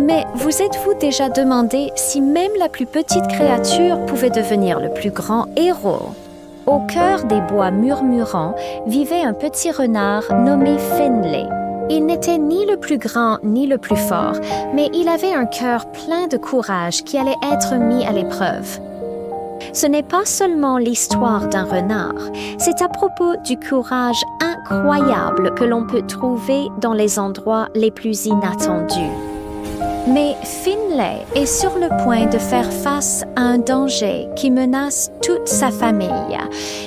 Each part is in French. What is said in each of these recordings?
Mais vous êtes-vous déjà demandé si même la plus petite créature pouvait devenir le plus grand héros? Au cœur des bois murmurants vivait un petit renard nommé Finlay. Il n'était ni le plus grand ni le plus fort, mais il avait un cœur plein de courage qui allait être mis à l'épreuve. Ce n'est pas seulement l'histoire d'un renard, c'est à propos du courage incroyable que l'on peut trouver dans les endroits les plus inattendus. Mais Finlay est sur le point de faire face à un danger qui menace toute sa famille.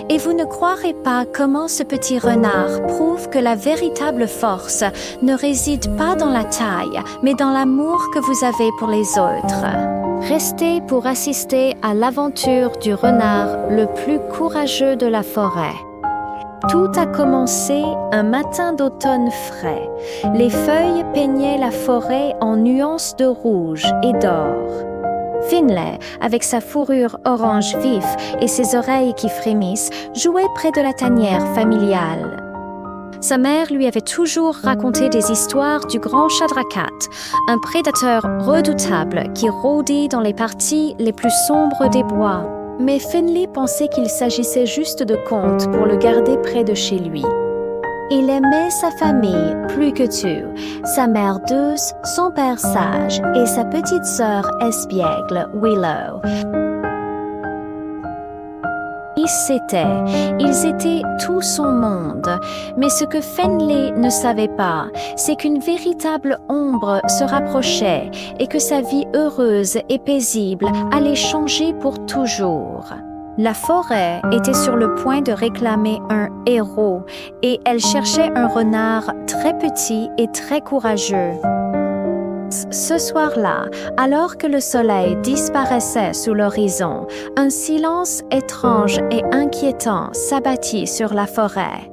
Et vous ne croirez pas comment ce petit renard prouve que la véritable force ne réside pas dans la taille, mais dans l'amour que vous avez pour les autres. Restez pour assister à l'aventure du renard le plus courageux de la forêt. Tout a commencé un matin d'automne frais. Les feuilles peignaient la forêt en nuances de rouge et d'or. Finlay, avec sa fourrure orange vif et ses oreilles qui frémissent, jouait près de la tanière familiale. Sa mère lui avait toujours raconté des histoires du grand Chadrakat, un prédateur redoutable qui rôdait dans les parties les plus sombres des bois. Mais Finlay pensait qu'il s'agissait juste de contes pour le garder près de chez lui. Il aimait sa famille plus que tout, sa mère douce, son père sage et sa petite sœur espiègle, Willow. Ils étaient tout son monde, mais ce que Finlay ne savait pas, c'est qu'une véritable ombre se rapprochait et que sa vie heureuse et paisible allait changer pour toujours. La forêt était sur le point de réclamer un héros et elle cherchait un renard très petit et très courageux. Ce soir-là, alors que le soleil disparaissait sous l'horizon, un silence étrange et inquiétant s'abattit sur la forêt.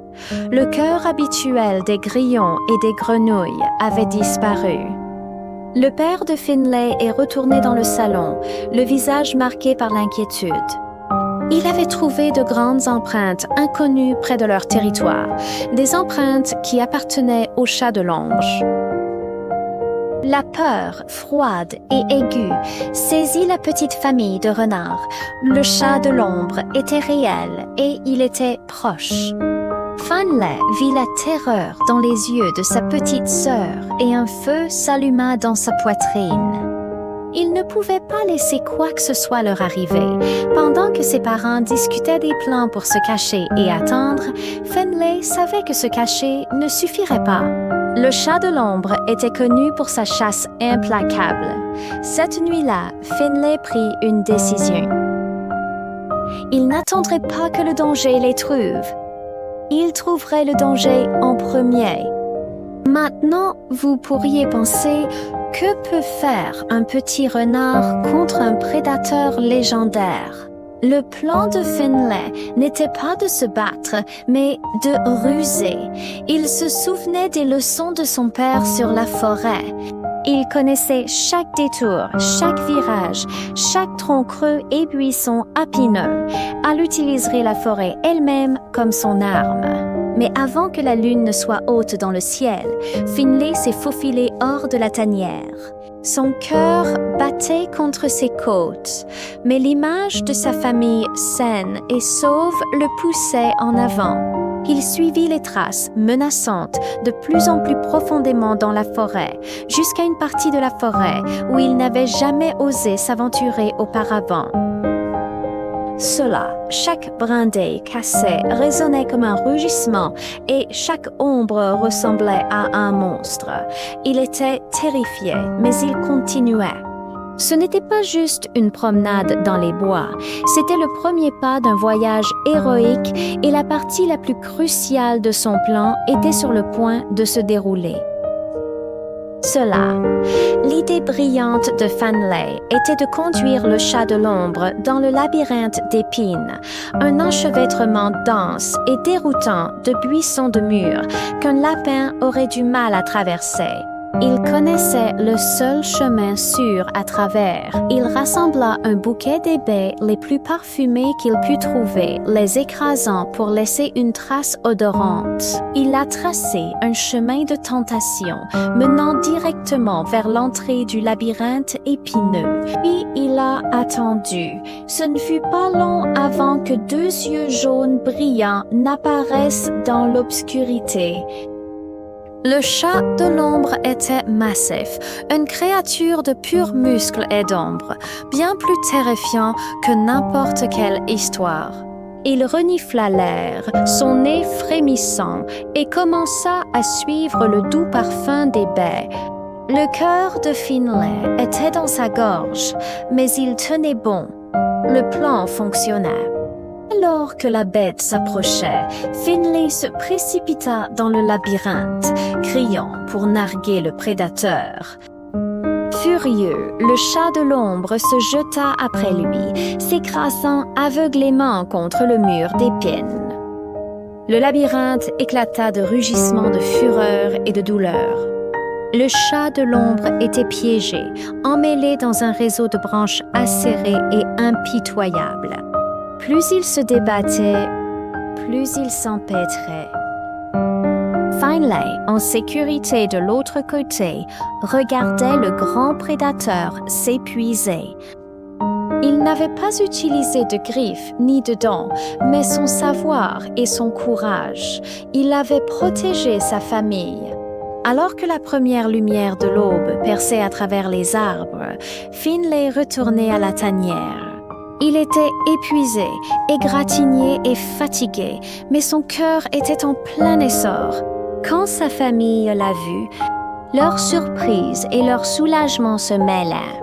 Le chœur habituel des grillons et des grenouilles avait disparu. Le père de Finlay est retourné dans le salon, le visage marqué par l'inquiétude. Il avait trouvé de grandes empreintes inconnues près de leur territoire, des empreintes qui appartenaient au chat de l'ombre. La peur, froide et aiguë, saisit la petite famille de renards. Le chat de l'ombre était réel et il était proche. Finlay vit la terreur dans les yeux de sa petite sœur et un feu s'alluma dans sa poitrine. Il ne pouvait pas laisser quoi que ce soit leur arriver. Pendant que ses parents discutaient des plans pour se cacher et attendre, Finlay savait que se cacher ne suffirait pas. Le chat de l'ombre était connu pour sa chasse implacable. Cette nuit-là, Finlay prit une décision. Il n'attendrait pas que le danger les trouve. Il trouverait le danger en premier. Maintenant, vous pourriez penser, que peut faire un petit renard contre un prédateur légendaire? Le plan de Finlay n'était pas de se battre, mais de ruser. Il se souvenait des leçons de son père sur la forêt. Il connaissait chaque détour, chaque virage, chaque tronc creux et buisson épineux. Elle utiliserait la forêt elle-même comme son arme. Mais avant que la lune ne soit haute dans le ciel, Finlay s'est faufilé hors de la tanière. Son cœur battait contre ses côtes, mais l'image de sa famille saine et sauve le poussait en avant. Il suivit les traces menaçantes de plus en plus profondément dans la forêt, jusqu'à une partie de la forêt où il n'avait jamais osé s'aventurer auparavant. Cela, chaque brindille cassée résonnait comme un rugissement et chaque ombre ressemblait à un monstre. Il était terrifié, mais il continuait. Ce n'était pas juste une promenade dans les bois, c'était le premier pas d'un voyage héroïque et la partie la plus cruciale de son plan était sur le point de se dérouler. L'idée brillante de Finlay était de conduire le chat de l'ombre dans le labyrinthe d'épines, un enchevêtrement dense et déroutant de buissons de murs qu'un lapin aurait du mal à traverser. Il connaissait le seul chemin sûr à travers. Il rassembla un bouquet des baies les plus parfumées qu'il put trouver, les écrasant pour laisser une trace odorante. Il a tracé un chemin de tentation menant directement vers l'entrée du labyrinthe épineux. Puis il a attendu. Ce ne fut pas long avant que deux yeux jaunes brillants n'apparaissent dans l'obscurité. Le chat de l'ombre était massif, une créature de pur muscle et d'ombre, bien plus terrifiant que n'importe quelle histoire. Il renifla l'air, son nez frémissant, et commença à suivre le doux parfum des baies. Le cœur de Finlay était dans sa gorge, mais il tenait bon. Le plan fonctionna. Alors que la bête s'approchait, Finlay se précipita dans le labyrinthe, criant pour narguer le prédateur. Furieux, le chat de l'ombre se jeta après lui, s'écrasant aveuglément contre le mur d'épines. Le labyrinthe éclata de rugissements de fureur et de douleur. Le chat de l'ombre était piégé, emmêlé dans un réseau de branches acérées et impitoyables. Plus il se débattait, plus il s'empêtrait. Finlay, en sécurité de l'autre côté, regardait le grand prédateur s'épuiser. Il n'avait pas utilisé de griffes ni de dents, mais son savoir et son courage. Il avait protégé sa famille. Alors que la première lumière de l'aube perçait à travers les arbres, Finlay retournait à la tanière. Il était épuisé, égratigné et fatigué, mais son cœur était en plein essor. Quand sa famille l'a vu, leur surprise et leur soulagement se mêlèrent.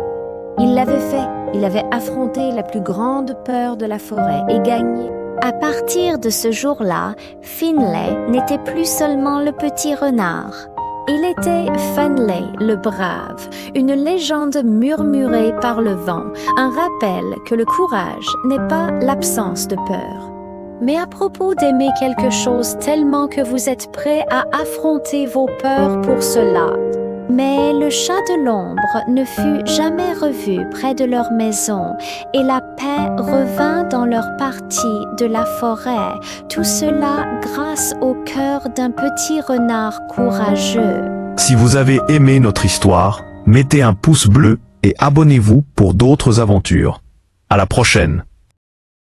Il l'avait fait, il avait affronté la plus grande peur de la forêt et gagné. À partir de ce jour-là, Finlay n'était plus seulement le petit renard. Il était Finlay le brave, une légende murmurée par le vent, un rappel que le courage n'est pas l'absence de peur. Mais à propos d'aimer quelque chose tellement que vous êtes prêt à affronter vos peurs pour cela. Mais le chat de l'ombre ne fut jamais revu près de leur maison et la paix revint dans leur partie de la forêt, tout cela grâce au cœur d'un petit renard courageux. Si vous avez aimé notre histoire, mettez un pouce bleu et abonnez-vous pour d'autres aventures. À la prochaine!